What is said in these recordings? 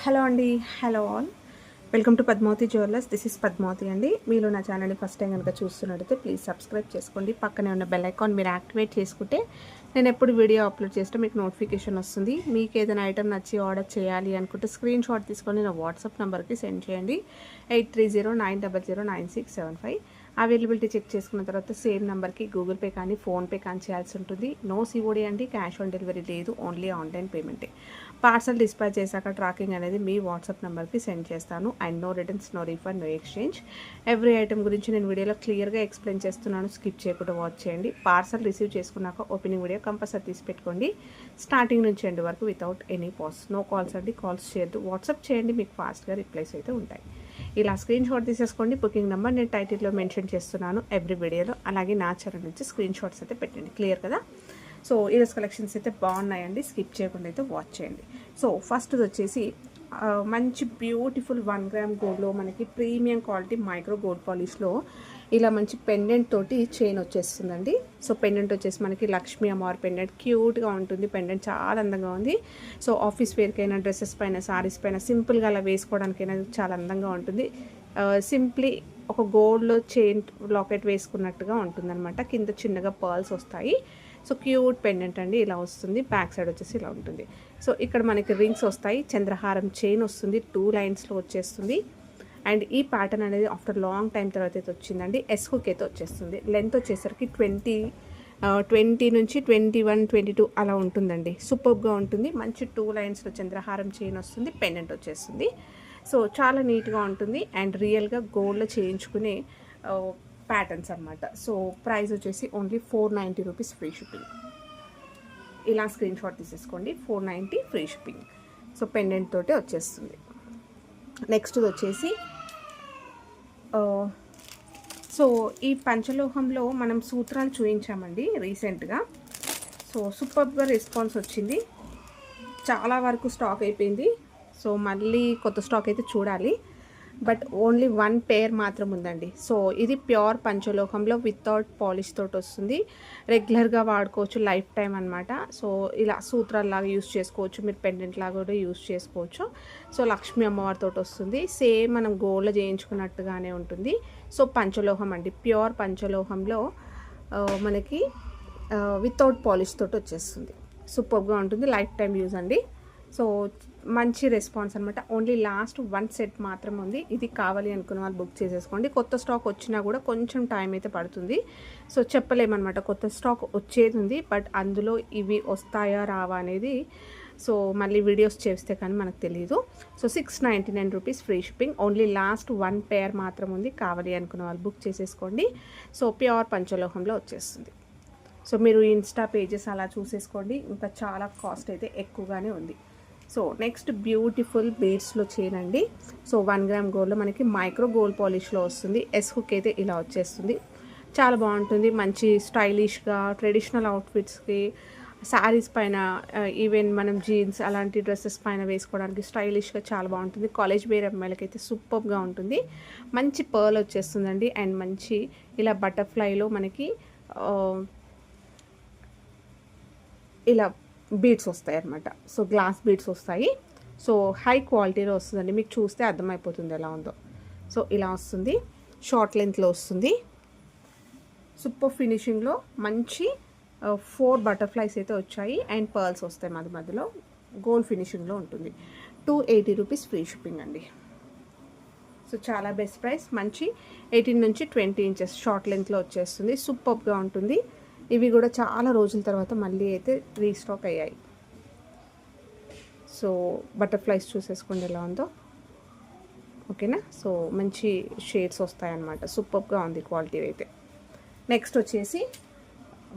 Hello అండి. Hello all. Welcome to Padmavathi jewellers. This is Padmavathi అండి. మీరు నా ఛానల్ని ఫస్ట్ టైం కనుక చూస్తున్నట్టయితే ప్లీజ్ సబ్స్క్రైబ్ చేసుకోండి. పక్కనే ఉన్న బెల్ ఐకాన్ మీరు యాక్టివేట్ చేసుకుంటే నేను ఎప్పుడు వీడియో అప్లోడ్ చేస్తే మీకు నోటిఫికేషన్ వస్తుంది. మీకు ఏదైనా ఐటమ్ నచ్చి ఆర్డర్ చేయాలి అనుకుంటే స్క్రీన్ షాట్ తీసుకొని నా వాట్సాప్ నెంబర్కి సెండ్ చేయండి. 8309009675. అవైలబిలిటీ చెక్ చేసుకున్న తర్వాత సేమ్ నెంబర్కి గూగుల్ పే కానీ ఫోన్పే కానీ చేయాల్సి ఉంటుంది. నో సిఓడి అండి, క్యాష్ ఆన్ డెలివరీ లేదు, ఓన్లీ ఆన్లైన్ పేమెంటే. పార్సల్ డిస్పాచ్ చేశాక ట్రాకింగ్ అనేది మీ వాట్సాప్ నెంబర్కి సెండ్ చేస్తాను. And no returns, no refund, no exchange. Every item గురించి నేను వీడియోలో క్లియర్గా ఎక్స్ప్లెయిన్ చేస్తున్నాను. స్కిప్ చేయకుండా వాచ్ చేయండి. పార్సల్ రిసీవ్ చేసుకున్నాక ఓపెనింగ్ వీడియో కంపల్సరీ తీసి పెట్టుకోండి. స్టార్టింగ్ నుంచి ఎండ్ వరకు without any pause. No calls అండి, కాల్స్ చేయొద్దు. వాట్సాప్ చేయండి, మీకు ఫాస్ట్గా రిప్లైస్ అయితే ఉంటాయి. ఇలా స్క్రీన్ షాట్ తీసేసుకోండి. బుకింగ్ నెంబర్ నేను టైటిల్లో మెన్షన్ చేస్తున్నాను ఎవ్రీ వీడియోలో. అలాగే నా ఛానల్ నుంచి స్క్రీన్ షాట్స్ అయితే పెట్టండి. క్లియర్ కదా? సో ఈరోజు కలెక్షన్స్ అయితే బాగున్నాయండి. స్కిప్ చేయకుండా అయితే వాచ్ చేయండి. సో ఫస్ట్ వచ్చేసి మంచి బ్యూటిఫుల్ 1 గ్రామ్ గోల్డ్లో మనకి ప్రీమియం క్వాలిటీ మైక్రో గోల్డ్ పాలిష్లో ఇలా మంచి పెండెంట్ తోటి చైన్ వచ్చేస్తుందండి. సో పెండెంట్ వచ్చేసి మనకి లక్ష్మీ అమ్మవారి పెండెంట్ క్యూట్గా ఉంటుంది. పెండెంట్ చాలా అందంగా ఉంది. సో ఆఫీస్ వేర్కైనా, డ్రెస్సెస్ పైన, సారీస్ పైన సింపుల్గా అలా వేసుకోవడానికైనా చాలా అందంగా ఉంటుంది. సింప్లీ ఒక గోల్డ్లో చైన్ లాకెట్ వేసుకున్నట్టుగా ఉంటుందన్నమాట. కింద చిన్నగా పర్ల్స్ వస్తాయి. సో క్యూట్ పెండెంట్ అండి, ఇలా వస్తుంది. బ్యాక్ సైడ్ వచ్చేసి ఇలా ఉంటుంది. సో ఇక్కడ మనకి రింగ్స్ వస్తాయి. చంద్రహారం చైన్ వస్తుంది, 2 లైన్స్లో వచ్చేస్తుంది. అండ్ ఈ ప్యాటర్న్ అనేది ఆఫ్టర్ లాంగ్ టైం తర్వాత అయితే వచ్చిందండి. ఎస్హుక్ అయితే వచ్చేస్తుంది. లెంత్ వచ్చేసరికి 20 నుంచి 21, 22 అలా ఉంటుందండి. సూపర్గా ఉంటుంది. మంచి 2 లైన్స్లో చంద్రహారం చైన్ వస్తుంది. పెండెంట్ వచ్చేస్తుంది. సో చాలా నీట్గా ఉంటుంది. అండ్ రియల్గా గోల్డ్లో చేయించుకునే ప్యాటర్న్స్ అనమాట. సో ప్రైస్ వచ్చేసి ఓన్లీ 490 రూపీస్ ఫ్రీ షిప్పింగ్. ఇలా స్క్రీన్ షాట్ తీసేసుకోండి. 490 ఫ్రీ షిప్పింగ్. సో పెండెంట్ తోటే వచ్చేస్తుంది. నెక్స్ట్ వచ్చేసి సో ఈ పంచలోహంలో మనం సూత్రాలు చూపించామండి రీసెంట్గా. సో సూపర్గా రెస్పాన్స్ వచ్చింది. చాలా వరకు స్టాక్ అయిపోయింది. సో మళ్ళీ కొత్త స్టాక్ అయితే చూడాలి. బట్ ఓన్లీ 1 పేర్ మాత్రం ఉందండి. సో ఇది ప్యూర్ పంచలోహంలో వితౌట్ పాలిష్ తోటి వస్తుంది. రెగ్యులర్గా వాడుకోవచ్చు, లైఫ్ టైం అనమాట. సో ఇలా సూత్రాల్లాగా యూస్ చేసుకోవచ్చు, మీరు పెండెంట్ లాగా కూడా యూస్ చేసుకోవచ్చు. సో లక్ష్మీ అమ్మవారితో వస్తుంది. సేమ్ మనం గోల్డ్లో చేయించుకున్నట్టుగానే ఉంటుంది. సో పంచలోహం అండి, ప్యూర్ పంచలోహంలో మనకి వితౌట్ పాలిష్ తోటి వచ్చేస్తుంది. సూపర్గా ఉంటుంది, లైఫ్ టైం యూజ్ అండి. సో మంచి రెస్పాన్స్ అనమాట. ఓన్లీ లాస్ట్ 1 సెట్ మాత్రం ఉంది. ఇది కావాలి అనుకున్న వాళ్ళు బుక్ చేసేసుకోండి. కొత్త స్టాక్ వచ్చినా కూడా కొంచెం టైం అయితే పడుతుంది. సో చెప్పలేమన్నమాట, కొత్త స్టాక్ వచ్చేది ఉంది. బట్ అందులో ఇవి వస్తాయా రావా అనేది సో మళ్ళీ వీడియోస్ చేస్తే కానీ మనకు తెలియదు. So 699 rupees free shipping. Only last 1 పేర్ మాత్రం ఉంది. కావాలి అనుకున్న వాళ్ళు బుక్ చేసేసుకోండి. సో ప్యూర్ పంచలోహంలో వచ్చేస్తుంది. సో మీరు ఇన్స్టా పేజెస్ అలా చూసేసుకోండి. ఇంకా చాలా కాస్ట్ అయితే ఎక్కువగానే ఉంది. సో నెక్స్ట్ బ్యూటిఫుల్ బీడ్స్లో చేయండి. సో 1 గ్రామ్ గోల్డ్లో మనకి మైక్రో గోల్డ్ పాలిష్లో వస్తుంది. ఎస్ హుక్ అయితే ఇలా వచ్చేస్తుంది. చాలా బాగుంటుంది. మంచి స్టైలిష్గా ట్రెడిషనల్ అవుట్ఫిట్స్కి, శారీస్ పైన, ఈవెన్ మనం జీన్స్ అలాంటి డ్రెస్సెస్ పైన వేసుకోవడానికి స్టైలిష్గా చాలా బాగుంటుంది. కాలేజ్ వేర్ అమ్మాయిలకి అయితే సూపర్గా ఉంటుంది. మంచి పర్ల్ వచ్చేస్తుందండి. అండ్ మంచి ఇలా బటర్ఫ్లైలో మనకి ఇలా బీడ్స్ వస్తాయి అన్నమాట. సో గ్లాస్ బీడ్స్ వస్తాయి. సో హై క్వాలిటీలో వస్తుందండి. మీకు చూస్తే అర్థమైపోతుంది ఎలా ఉందో. సో ఇలా వస్తుంది. షార్ట్ లెంత్లో వస్తుంది. సూపర్ ఫినిషింగ్లో మంచి 4 బటర్ఫ్లైస్ అయితే వచ్చాయి. అండ్ పర్ల్స్ వస్తాయి మధ్య మధ్యలో. గోల్డ్ ఫినిషింగ్లో ఉంటుంది. 280 రూపీస్ ఫ్రీ షిప్పింగ్ అండి. సో చాలా బెస్ట్ ప్రైస్. మంచి 18 నుంచి 20 ఇంచెస్ షార్ట్ లెంత్లో వచ్చేస్తుంది. సూపర్గా ఉంటుంది. ఇవి కూడా చాలా రోజుల తర్వాత మళ్ళీ అయితే రీస్టాక్ అయ్యాయి. సో బటర్ఫ్లైస్ చూసేసుకోండి ఎలా ఉందో. ఓకేనా? సో మంచి షేడ్స్ వస్తాయన్నమాట. సూపర్గా ఉంది క్వాలిటీ అయితే. నెక్స్ట్ వచ్చేసి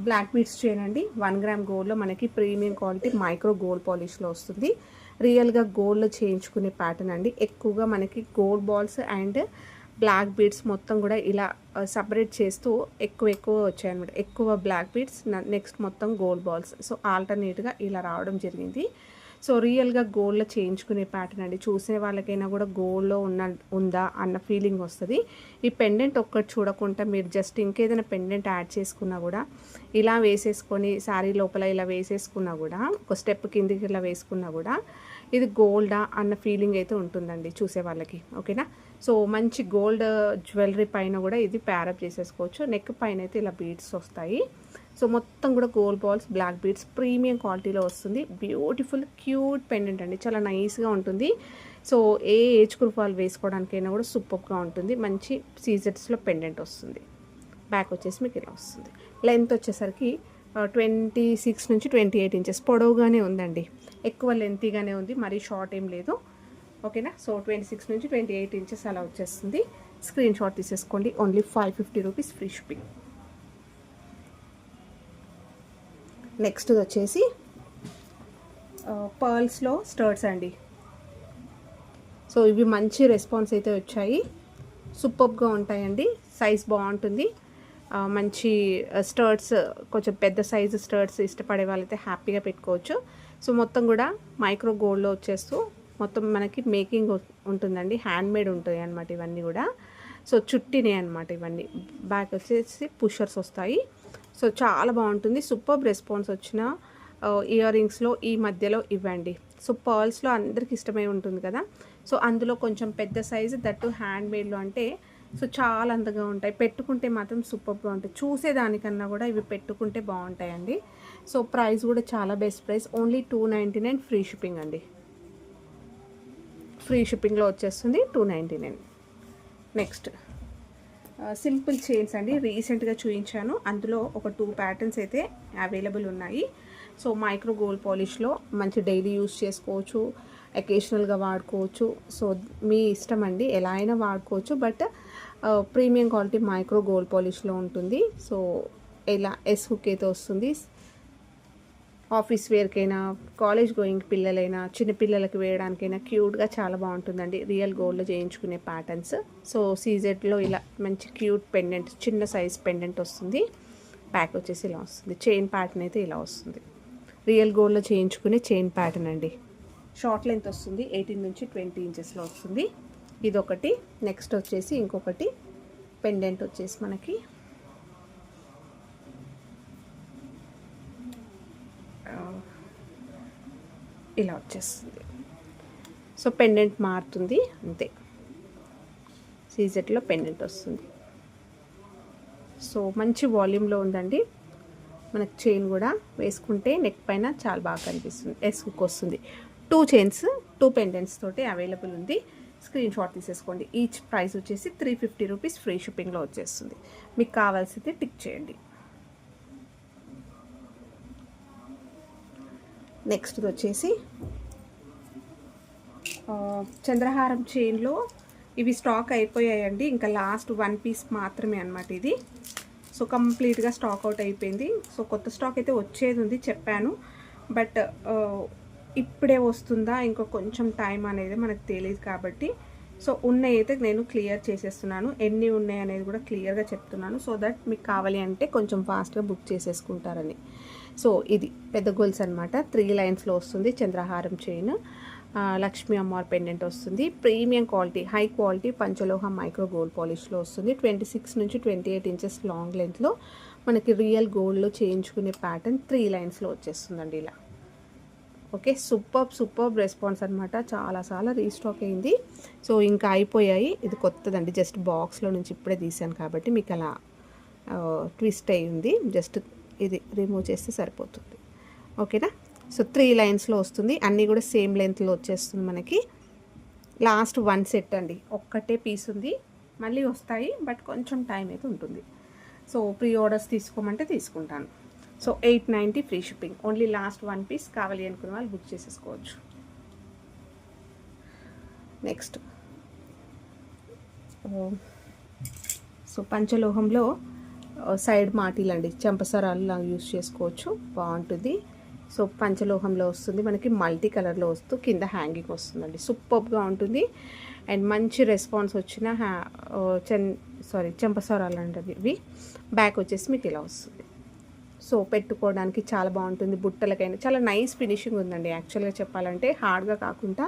బ్లాక్ బీడ్స్ చేయండి. 1 గ్రామ్ గోల్డ్లో మనకి ప్రీమియం క్వాలిటీ మైక్రో గోల్డ్ పాలిష్లో వస్తుంది. రియల్గా గోల్డ్లో చేయించుకునే ప్యాటర్న్ అండి. ఎక్కువగా మనకి gold balls and black beads మొత్తం కూడా ఇలా సపరేట్ చేస్తూ ఎక్కువ వచ్చాయన్నమాట. ఎక్కువ బ్లాక్ బీడ్స్, నెక్స్ట్ మొత్తం గోల్డ్ బాల్స్. సో ఆల్టర్నేట్గా ఇలా రావడం జరిగింది. సో రియల్గా గోల్డ్లో చేయించుకునే ప్యాటర్న్ అండి. చూసే వాళ్ళకైనా కూడా గోల్డ్లో ఉందా అన్న ఫీలింగ్ వస్తుంది. ఈ పెండెంట్ ఒక్కటి చూడకుండా మీరు జస్ట్ ఇంకేదైనా పెండెంట్ యాడ్ చేసుకున్నా కూడా, ఇలా వేసేసుకొని శారీ లోపల ఇలా వేసేసుకున్నా కూడా, ఒక స్టెప్ కిందికి ఇలా వేసుకున్నా కూడా ఇది గోల్డా అన్న ఫీలింగ్ అయితే ఉంటుందండి చూసే వాళ్ళకి. ఓకేనా. సో మంచి గోల్డ్ జ్యువెలరీ పైన కూడా ఇది ప్యారప్ చేసేసుకోవచ్చు. నెక్ పైన అయితే ఇలా బీడ్స్ వస్తాయి. సో మొత్తం కూడా gold balls, black beads premium క్వాలిటీలో వస్తుంది. బ్యూటిఫుల్ క్యూట్ పెండెంట్ అండి, చాలా నైస్గా ఉంటుంది. సో ఏ ఏజ్ గ్రూప్ వాళ్ళు వేసుకోవడానికైనా కూడా సూపర్గా ఉంటుంది. మంచి సీజెట్స్లో పెండెంట్ వస్తుంది. బ్యాక్ వచ్చేసి మీకు ఇలా వస్తుంది. లెంత్ వచ్చేసరికి 26 నుంచి 28 ఇంచెస్ పొడవుగానే ఉందండి. ఎక్కువ లెంతీగానే ఉంది, మరీ షార్ట్ ఏం లేదు. ఓకేనా. సో 26 నుంచి 28 ఇంచెస్ అలా వచ్చేస్తుంది. స్క్రీన్ షాట్ తీసేసుకోండి. Only 550 rupees free shipping. Next వచ్చేసి పర్ల్స్లో స్టర్ట్స్ అండి. సో ఇవి మంచి రెస్పాన్స్ అయితే వచ్చాయి. సూపర్గా ఉంటాయండి. సైజ్ బాగుంటుంది. మంచి స్టర్ట్స్, కొంచెం పెద్ద సైజు స్టర్ట్స్ ఇష్టపడే వాళ్ళైతే హ్యాపీగా పెట్టుకోవచ్చు. సో మొత్తం కూడా మైక్రో గోల్డ్లో వచ్చేస్తూ మొత్తం మనకి మేకింగ్ ఉంటుందండి. హ్యాండ్మేడ్ ఉంటుంది అనమాట ఇవన్నీ కూడా. సో చుట్టినే అనమాట ఇవన్నీ. బ్యాక్ వచ్చేసి పుషర్స్ వస్తాయి. సో చాలా బాగుంటుంది. సూపర్ రెస్పాన్స్ వచ్చిన ఇయర్ రింగ్స్లో ఈ మధ్యలో ఇవ్వండి. సో పర్ల్స్లో అందరికి ఇష్టమై ఉంటుంది కదా. సో అందులో కొంచెం పెద్ద సైజు, దట్టు హ్యాండ్మేడ్లో అంటే సో చాలా అందంగా ఉంటాయి. పెట్టుకుంటే మాత్రం సూపర్గా ఉంటాయి. చూసేదానికన్నా కూడా ఇవి పెట్టుకుంటే బాగుంటాయండి. సో ప్రైస్ కూడా చాలా best price. Only 299 free shipping అండి. ఫ్రీ షిప్పింగ్లో వచ్చేస్తుంది 299. నెక్స్ట్ సింపుల్ చైన్స్ అండి. రీసెంట్గా చూపించాను. అందులో ఒక 2 ప్యాటర్న్స్ అయితే అవైలబుల్ ఉన్నాయి. సో మైక్రో గోల్డ్ పాలిష్లో మంచి డైలీ యూస్ చేసుకోవచ్చు, అకేషనల్గా వాడుకోవచ్చు. సో మీ ఇష్టం అండి, ఎలా అయినా వాడుకోవచ్చు. But premium quality micro gold పాలిష్లో ఉంటుంది. సో ఇలా ఎస్ హుక్ అయితే వస్తుంది. ఆఫీస్ వేర్కైనా, కాలేజ్ గోయింగ్ పిల్లలైనా, చిన్నపిల్లలకి వేయడానికైనా క్యూట్గా చాలా బాగుంటుందండి. రియల్ గోల్డ్లో చేయించుకునే ప్యాటర్న్స్. సో సీజెడ్లో ఇలా మంచి క్యూట్ పెండెంట్, చిన్న సైజ్ పెండెంట్ వస్తుంది. బ్యాక్ వచ్చేసి ఇలా వస్తుంది. చైన్ ప్యాటర్న్ అయితే ఇలా వస్తుంది. రియల్ గోల్డ్లో చేయించుకునే చైన్ ప్యాటర్న్ అండి. షార్ట్ లెంత్ వస్తుంది. 18 నుంచి 20 ఇంచెస్లో వస్తుంది. ఇదొకటి. నెక్స్ట్ వచ్చేసి ఇంకొకటి పెండెంట్ వచ్చేసి మనకి ఇలా వచ్చేస్తుంది. సో పెండెంట్ మారుతుంది అంతే. సీజెట్లో పెండెంట్ వస్తుంది. సో మంచి వాల్యూమ్లో ఉందండి. మనకు చైన్ కూడా వేసుకుంటే నెక్ పైన చాలా బాగా కనిపిస్తుంది. ఎస్ హుక్ వస్తుంది. 2 చైన్స్ 2 పెండెంట్స్ తోటి అవైలబుల్ ఉంది. స్క్రీన్ షాట్ తీసేసుకోండి. ఈచ్ ప్రైస్ వచ్చేసి 350 రూపీస్ ఫ్రీ షిప్పింగ్లో వచ్చేస్తుంది. మీకు కావాల్సింది టిక్ చేయండి. నెక్స్ట్ వచ్చేసి చంద్రహారం చైన్లో ఇవి స్టాక్ అయిపోయాయండి. ఇంకా లాస్ట్ 1 పీస్ మాత్రమే అనమాట ఇది. సో కంప్లీట్గా స్టాక్ అవుట్ అయిపోయింది. సో కొత్త స్టాక్ అయితే వచ్చేది ఉంది చెప్పాను. బట్ ఇప్పుడే వస్తుందా ఇంకో కొంచెం టైం అనేది మనకు తెలియదు కాబట్టి సో ఉన్నాయి అయితే నేను క్లియర్ చేసేస్తున్నాను. ఎన్ని ఉన్నాయి అనేది కూడా క్లియర్గా చెప్తున్నాను. సో దట్ మీకు కావాలి అంటే కొంచెం ఫాస్ట్గా బుక్ చేసేసుకుంటారని. సో ఇది పెద్ద గోల్స్ అనమాట. 3 లైన్స్లో వస్తుంది. చంద్రహారం చైన్, లక్ష్మీ అమ్మవారి పెండెంట్ వస్తుంది. ప్రీమియం క్వాలిటీ, హై క్వాలిటీ పంచలోహ మైక్రో గోల్డ్ పాలిష్లో వస్తుంది. 26 నుంచి 28 ఇంచెస్ లాంగ్ లెంత్లో మనకి రియల్ గోల్డ్లో చేయించుకునే ప్యాటర్న్ 3 లైన్స్లో వచ్చేస్తుందండి ఇలా. ఓకే. సూపర్ రెస్పాన్స్ అనమాట. చాలా రీస్టాక్ అయింది. సో ఇంకా అయిపోయాయి. ఇది కొత్తదండి. జస్ట్ బాక్స్లో నుంచి ఇప్పుడే తీసాను కాబట్టి మీకు అలా ట్విస్ట్ అయి ఉంది. జస్ట్ ఇది రిమూవ్ చేస్తే సరిపోతుంది. ఓకేనా. సో 3 లైన్స్లో వస్తుంది. అన్నీ కూడా సేమ్ లెంత్లో వచ్చేస్తుంది మనకి. లాస్ట్ 1 సెట్ అండి. ఒక్కటే పీస్ ఉంది. మళ్ళీ వస్తాయి బట్ కొంచెం టైం అయితే ఉంటుంది. సో ప్రీ ఆర్డర్స్ తీసుకోమంటే తీసుకుంటాను. So 890 free shipping. Only last 1 piece. కావాలి అనుకున్న వాళ్ళు బుక్ చేసేసుకోవచ్చు. నెక్స్ట్ సో పంచలోహంలో సైడ్ మాటీలు అండి, చెంపసరాలు యూస్ చేసుకోవచ్చు. బాగుంటుంది. సో పంచలోహంలో వస్తుంది మనకి. మల్టీ కలర్లో వస్తూ కింద హ్యాంగింగ్ వస్తుందండి. సూపర్గా ఉంటుంది. అండ్ మంచి రెస్పాన్స్ వచ్చిన చెంపసరాలు అండి ఇవి. బ్యాక్ వచ్చేసి మీకు ఇలా వస్తుంది. సో పెట్టుకోవడానికి చాలా బాగుంటుంది. బుట్టలకైనా చాలా నైస్ ఫినిషింగ్ ఉందండి. యాక్చువల్గా చెప్పాలంటే హార్డ్గా కాకుండా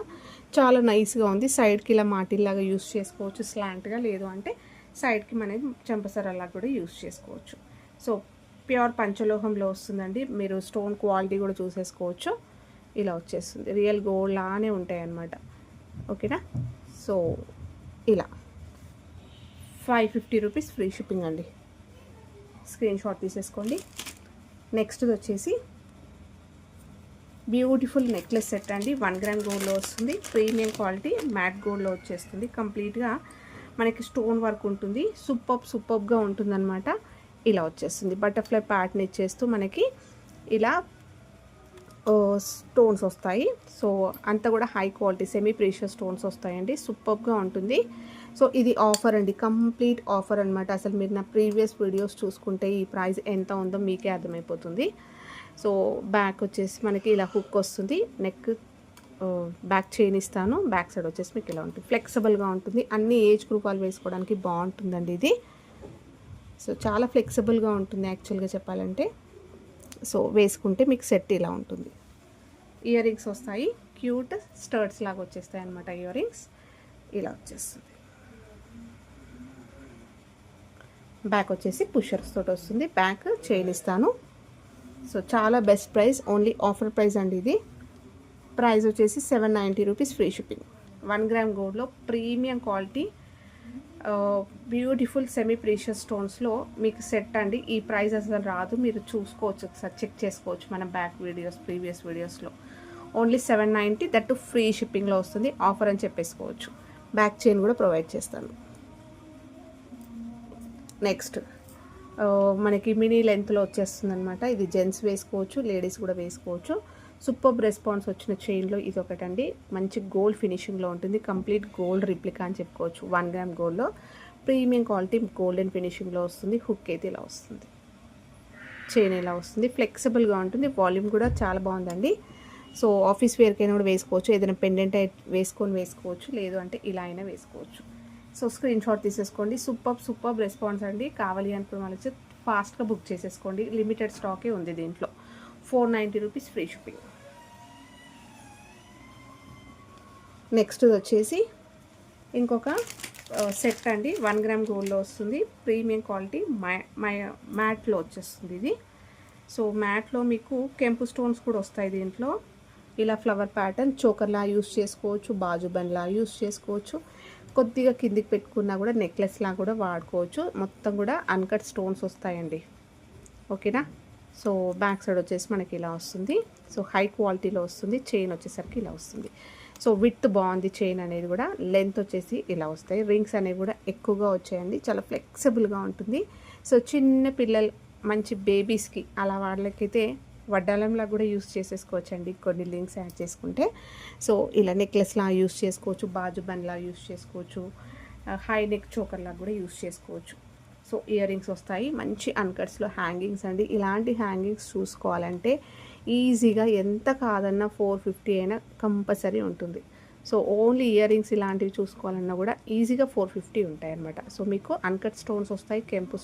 చాలా నైస్గా ఉంది. సైడ్కి ఇలా మాటిల్లాగా యూస్ చేసుకోవచ్చు స్లాంట్గా. లేదు అంటే సైడ్కి మనకి చెంపసరలా కూడా యూస్ చేసుకోవచ్చు. సో ప్యూర్ పంచలోహంలో వస్తుందండి. మీరు స్టోన్ క్వాలిటీ కూడా చూసేసుకోవచ్చు. ఇలా వచ్చేస్తుంది. రియల్ గోల్డ్ లానే ఉంటాయి అన్నమాట. ఓకేనా. సో ఇలా 550 రూపీస్ ఫ్రీ షిప్పింగ్ అండి. స్క్రీన్ షాట్ తీసేసుకోండి. నెక్స్ట్ వచ్చేసి బ్యూటిఫుల్ నెక్లెస్ సెట్ అండి. 1 గ్రామ్ గోల్డ్లో వస్తుంది. ప్రీమియం క్వాలిటీ మ్యాట్ గోల్డ్లో వచ్చేస్తుంది. కంప్లీట్గా మనకి స్టోన్ వర్క్ ఉంటుంది. సూపర్గా ఉంటుందన్నమాట. ఇలా వచ్చేస్తుంది. బటర్ఫ్లై ప్యాటర్న్ ఇచ్చేస్తూ మనకి ఇలా స్టోన్స్ వస్తాయి. సో అంతా కూడా high quality semi precious stones వస్తాయండి. సూపర్గా ఉంటుంది. సో ఇది ఆఫర్ అండి, కంప్లీట్ ఆఫర్ అనమాట. అసలు మీరు నా ప్రీవియస్ వీడియోస్ చూసుకుంటే ఈ ప్రైస్ ఎంత ఉందో మీకే అర్థమైపోతుంది. సో బ్యాక్ వచ్చేసి మనకి ఇలా హుక్ వస్తుంది. నెక్ బ్యాక్ చైన్ ఇస్తాను. బ్యాక్ సైడ్ వచ్చేసి మీకు ఇలా ఉంటుంది. ఫ్లెక్సిబుల్గా ఉంటుంది. అన్ని ఏజ్ గ్రూప్ వాళ్ళు వేసుకోవడానికి బాగుంటుందండి ఇది. సో చాలా ఫ్లెక్సిబుల్గా ఉంటుంది యాక్చువల్గా చెప్పాలంటే. సో వేసుకుంటే మీకు సెట్ ఇలా ఉంటుంది. ఇయర్ రింగ్స్ వస్తాయి. క్యూట్ స్టర్ట్స్ లాగా వచ్చేస్తాయి అన్నమాట. ఇయర్ రింగ్స్ ఇలా వచ్చేస్తుంది. బ్యాక్ వచ్చేసి పుషర్స్ తోటి వస్తుంది. బ్యాక్ చైన్ ఇస్తాను. సో చాలా best price, only offer price అండి ఇది. ప్రైస్ వచ్చేసి 790 రూపీస్ ఫ్రీ షిప్పింగ్. 1 గ్రామ్ గోల్డ్లో premium quality beautiful semi precious స్టోన్స్లో మీకు సెట్ అండి. ఈ ప్రైస్ అసలు రాదు, మీరు చూసుకోవచ్చు, ఒకసారి చెక్ చేసుకోవచ్చు మన బ్యాక్ వీడియోస్ ప్రీవియస్ వీడియోస్లో. ఓన్లీ 790, దట్ ఫ్రీ షిప్పింగ్లో వస్తుంది. ఆఫర్ అని చెప్పేసుకోవచ్చు. బ్యాక్ చైన్ కూడా ప్రొవైడ్ చేస్తాను. నెక్స్ట్ మనకి మినీ లెంత్లో వచ్చేస్తుంది అనమాట. ఇది జెంట్స్ వేసుకోవచ్చు, లేడీస్ కూడా వేసుకోవచ్చు. సూపర్ రెస్పాన్స్ వచ్చిన చైన్లో ఇది ఒకటండి. మంచి గోల్డ్ ఫినిషింగ్లో ఉంటుంది. కంప్లీట్ గోల్డ్ రిప్లికా అని చెప్పుకోవచ్చు. 1 గ్రామ్ గోల్డ్లో ప్రీమియం క్వాలిటీ గోల్డెన్ ఫినిషింగ్లో వస్తుంది. హుక్ అయితే ఇలా వస్తుంది. చైన్ ఇలా వస్తుంది. ఫ్లెక్సిబుల్గా ఉంటుంది. వాల్యూమ్ కూడా చాలా బాగుందండి. సో ఆఫీస్ వేర్కైనా కూడా వేసుకోవచ్చు. ఏదైనా పెండెంట్ వేసుకోవచ్చు. లేదు అంటే ఇలా అయినా వేసుకోవచ్చు. సో స్క్రీన్ షాట్ తీసేసుకోండి. సూపర్ రెస్పాన్స్ అండి. కావాలి అనుకున్న వాళ్ళు వచ్చి ఫాస్ట్గా బుక్ చేసేసుకోండి. లిమిటెడ్ స్టాకే ఉంది దీంట్లో. 490 రూపీస్ ఫ్రీ షిప్పింగ్. నెక్స్ట్ వచ్చేసి ఇంకొక సెట్ అండి. 1 గ్రామ్ గోల్డ్లో వస్తుంది. ప్రీమియం క్వాలిటీ మ్యాట్లో వచ్చేస్తుంది ఇది. సో మ్యాట్లో మీకు కెంపు స్టోన్స్ కూడా వస్తాయి దీంట్లో. ఇలా ఫ్లవర్ ప్యాటర్న్ చోకర్లా యూస్ చేసుకోవచ్చు, బాజు బండ్లా యూస్ చేసుకోవచ్చు. కొద్దిగా కిందికి పెట్టుకున్నా కూడా నెక్లెస్లా కూడా వాడుకోవచ్చు. మొత్తం కూడా అన్కట్ స్టోన్స్ వస్తాయండి. ఓకేనా. సో బ్యాక్ సైడ్ వచ్చేసి మనకి ఇలా వస్తుంది. సో హై క్వాలిటీలో వస్తుంది. చైన్ వచ్చేసరికి ఇలా వస్తుంది. సో విత్ బాగుంది చైన్ అనేది కూడా. లెంత్ వచ్చేసి ఇలా వస్తాయి. రింగ్స్ అనేవి కూడా ఎక్కువగా వచ్చాయండి. చాలా ఫ్లెక్సిబుల్గా ఉంటుంది. సో చిన్న పిల్లలు మంచి బేబీస్కి అలా వాళ్ళకైతే వడ్డాలంలా కూడా యూస్ చేసేసుకోవచ్చండి. కొన్ని లింక్స్ యాడ్ చేసుకుంటే. సో ఇలా నెక్లెస్లా యూస్ చేసుకోవచ్చు, బాజు బండ్లా యూస్ చేసుకోవచ్చు, హై నెక్ చోకర్లా కూడా యూస్ చేసుకోవచ్చు. సో ఇయర్ రింగ్స్ వస్తాయి. మంచి అన్కట్స్లో హ్యాంగింగ్స్ అండి. ఇలాంటి హ్యాంగింగ్స్ చూసుకోవాలంటే ఈజీగా ఎంత కాదన్నా 450 అయినా కంపల్సరీ ఉంటుంది. సో ఓన్లీ ఇయర్ రింగ్స్ ఇలాంటివి చూసుకోవాలన్నా కూడా ఈజీగా 450 ఉంటాయి అన్నమాట. సో మీకు అన్కట్ స్టోన్స్ వస్తాయి. కెంపు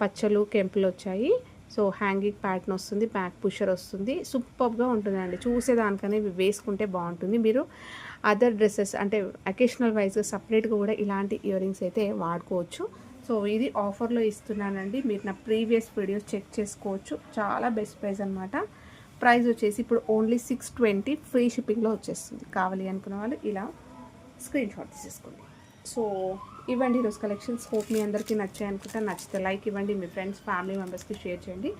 పచ్చలు కెంపులు వచ్చాయి. సో హ్యాంగింగ్ ప్యాటర్న్ వస్తుంది. బ్యాక్ పుషర్ వస్తుంది. సూపర్గా ఉంటుందండి. చూసేదానికనే వేసుకుంటే బాగుంటుంది. మీరు అదర్ డ్రెస్సెస్ అంటే అకేషనల్ వైజ్గా సపరేట్గా కూడా ఇలాంటి ఇయర్ రింగ్స్ అయితే వాడుకోవచ్చు. సో ఇది ఆఫర్లో ఇస్తున్నానండి. మీరు నా ప్రీవియస్ వీడియోస్ చెక్ చేసుకోవచ్చు. చాలా బెస్ట్ ప్రైస్ అనమాట. ప్రైస్ వచ్చేసి ఇప్పుడు ఓన్లీ 620 ఫ్రీ షిప్పింగ్లో వచ్చేస్తుంది. కావాలి అనుకున్న వాళ్ళు ఇలా స్క్రీన్ షాట్ తీసేసుకోండి. సో ఇవ్వండి ఈరోజు కలెక్షన్స్. హోప్ మీ అందరికీ నచ్చాయి అనుకుంటా. నచ్చితే లైక్ ఇవ్వండి. మీ ఫ్రెండ్స్ ఫ్యామిలీ మెంబర్స్కి షేర్ చేయండి.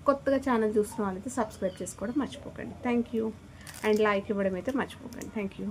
కొత్తగా ఛానల్ చూస్తున్న వాళ్ళైతే సబ్స్క్రైబ్ చేసుకోవడం మర్చిపోకండి. Thank you. అండ్ లైక్ ఇవ్వడం అయితే మర్చిపోకండి. Thank you.